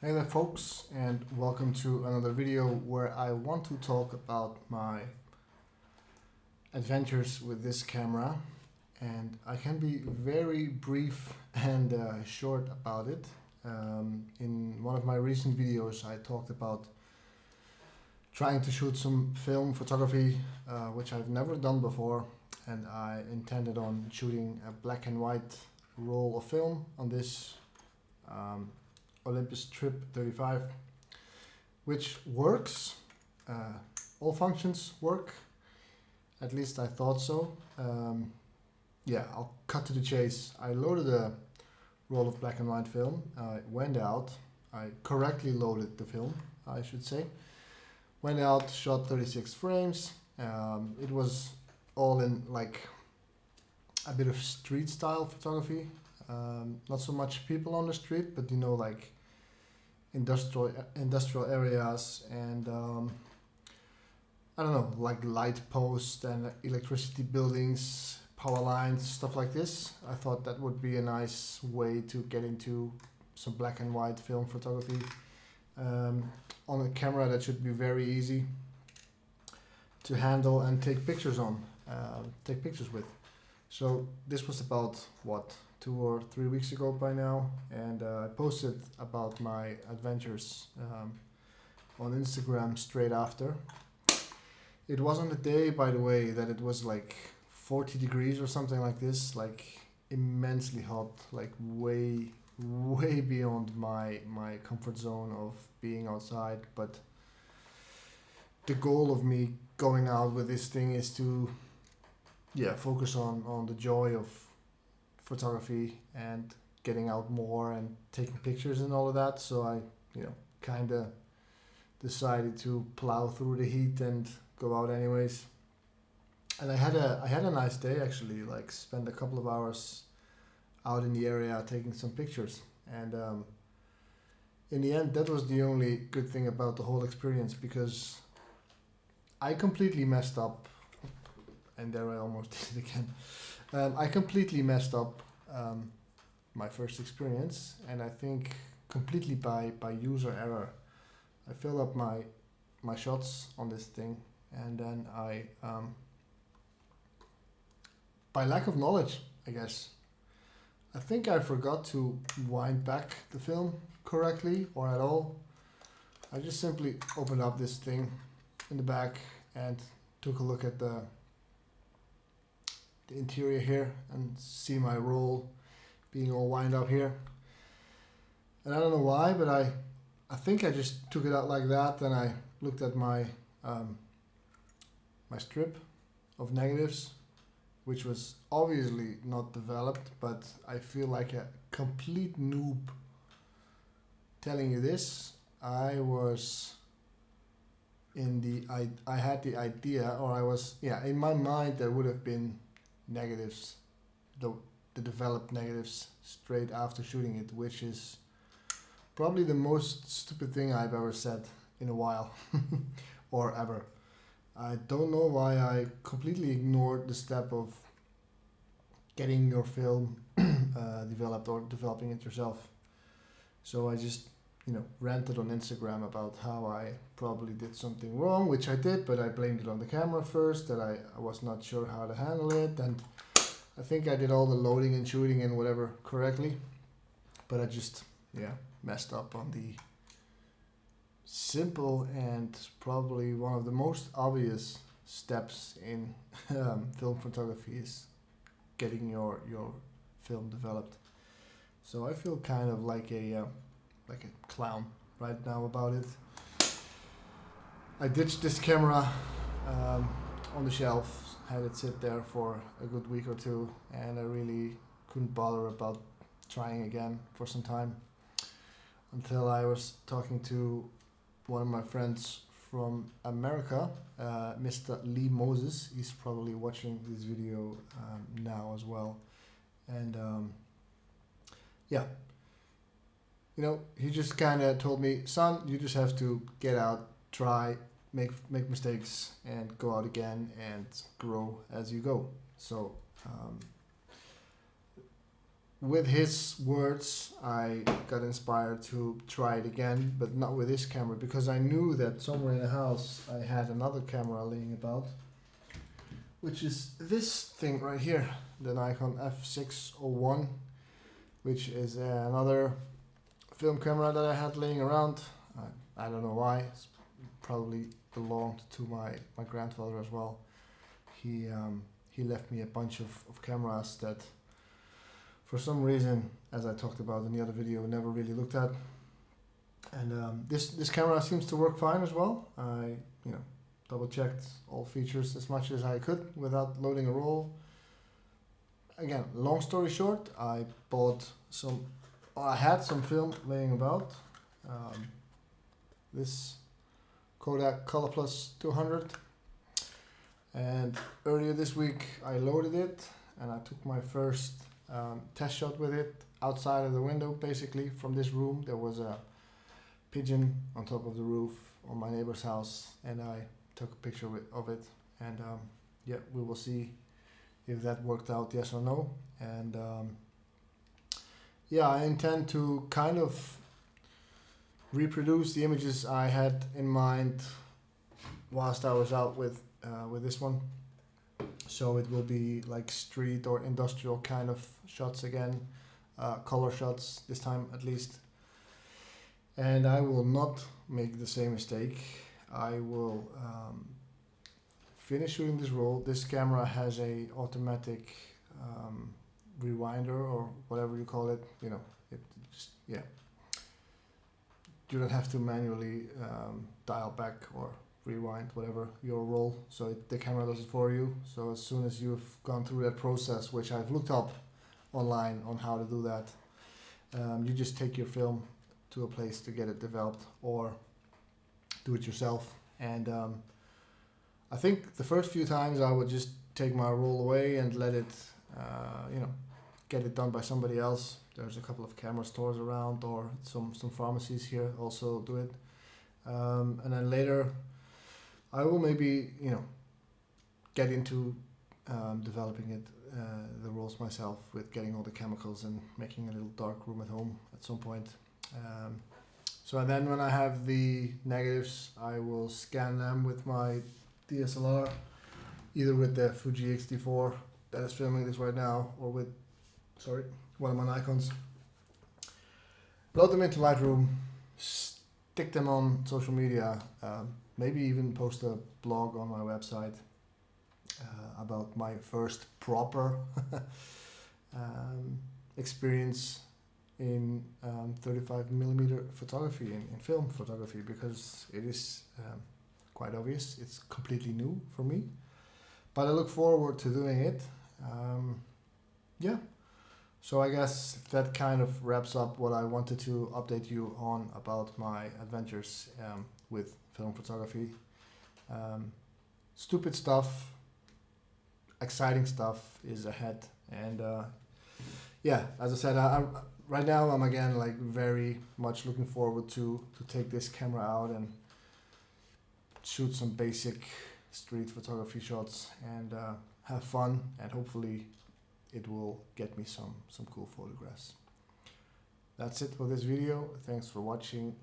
Hey there folks, and welcome to another video where I want to talk about my adventures with this camera, and I can be very brief and short about it. In one of my recent videos I talked about trying to shoot some film photography, which I've never done before, and I intended on shooting a black and white roll of film on this um, Olympus Trip 35, which works. Uh, all functions work. At least I thought so. Yeah, I'll cut to the chase. I loaded a roll of black and white film. I went out. I correctly loaded the film, I should say. Went out, shot 36 frames. It was all in like a bit of street style photography. Not so much people on the street, but like industrial areas and I don't know, like light posts and electricity buildings, power lines, stuff like this. I thought that would be a nice way to get into some black and white film photography on a camera that should be very easy to handle and take pictures with. So this was about what, 2 or 3 weeks ago by now, and I posted about my adventures on Instagram straight after. It was on the day, by the way, that it was like 40 degrees or something like this, like immensely hot, like way beyond my comfort zone of being outside. But the goal of me going out with this thing is to focus on the joy of photography and getting out more and taking pictures and all of that. So I kind of decided to plow through the heat and go out anyways. And I had a nice day actually. Like spent a couple of hours out in the area taking some pictures. And in the end, that was the only good thing about the whole experience, because I completely messed up. And there I almost did it again. I completely messed up my first experience, and I think completely by user error. I filled up my shots on this thing, and then I, by lack of knowledge, I guess, I think I forgot to wind back the film correctly or at all. I just simply opened up this thing in the back and took a look at the interior here and see my roll being all wind up here. And I don't know why, but I think I just took it out like that. Then I looked at my my strip of negatives, which was obviously not developed, but I feel like a complete noob telling you this. I was I had the idea, or I was, in my mind there would have been negatives, the developed negatives straight after shooting it, which is probably the most stupid thing I've ever said in a while or ever. I don't know why I completely ignored the step of getting your film developed or developing it yourself. So I just, ranted on Instagram about how I probably did something wrong, which I did, but I blamed it on the camera first, that I was not sure how to handle it, and I think I did all the loading and shooting and whatever correctly, but I just, messed up on the simple and probably one of the most obvious steps in film photography is getting your film developed. So I feel kind of like a clown right now about it. I ditched this camera on the shelf, had it sit there for a good week or two, and I really couldn't bother about trying again for some time, until I was talking to one of my friends from America, Mr. Lee Moses. He's probably watching this video now as well. And he just kind of told me, son, you just have to get out, try, make mistakes, and go out again and grow as you go. So with his words, I got inspired to try it again, but not with this camera, because I knew that somewhere in the house I had another camera laying about, which is this thing right here, the Nikon F601, which is another film camera that I had laying around. I don't know why. It's probably belonged to my grandfather as well. He left me a bunch of cameras that, for some reason, as I talked about in the other video, never really looked at. And this camera seems to work fine as well. I double checked all features as much as I could without loading a roll. Again, long story short, I had some film laying about. This Kodak Color Plus 200, and earlier this week I loaded it and I took my first test shot with it outside of the window. Basically, from this room there was a pigeon on top of the roof on my neighbor's house, and I took a picture of it, and yeah, we will see if that worked out, yes or no. And yeah, I intend to kind of reproduce the images I had in mind whilst I was out with this one. So it will be like street or industrial kind of shots again, color shots this time at least. And I will not make the same mistake. I will finish shooting this roll. This camera has a automatic rewinder, or whatever you call it. It just, yeah. You don't have to manually dial back or rewind, whatever, your roll. So the camera does it for you. So as soon as you've gone through that process, which I've looked up online on how to do that, you just take your film to a place to get it developed, or do it yourself. And I think the first few times I would just take my roll away and let it, get it done by somebody else. There's a couple of camera stores around, or some pharmacies here also do it. And then later I will maybe, get into developing it, the rolls myself, with getting all the chemicals and making a little dark room at home at some point. So then when I have the negatives, I will scan them with my DSLR, either with the Fuji X-T4 that is filming this right now, or with, one of my Nikons. Load them into Lightroom, stick them on social media, maybe even post a blog on my website about my first proper experience in 35mm photography, in film photography, because it is quite obvious. It's completely new for me, but I look forward to doing it. Yeah, so I guess that kind of wraps up what I wanted to update you on about my adventures with film photography. Stupid stuff, exciting stuff is ahead, and yeah, as I said, right now I'm again like very much looking forward to take this camera out and shoot some basic street photography shots and have fun, and hopefully it will get me some cool photographs. That's it for this video. Thanks for watching.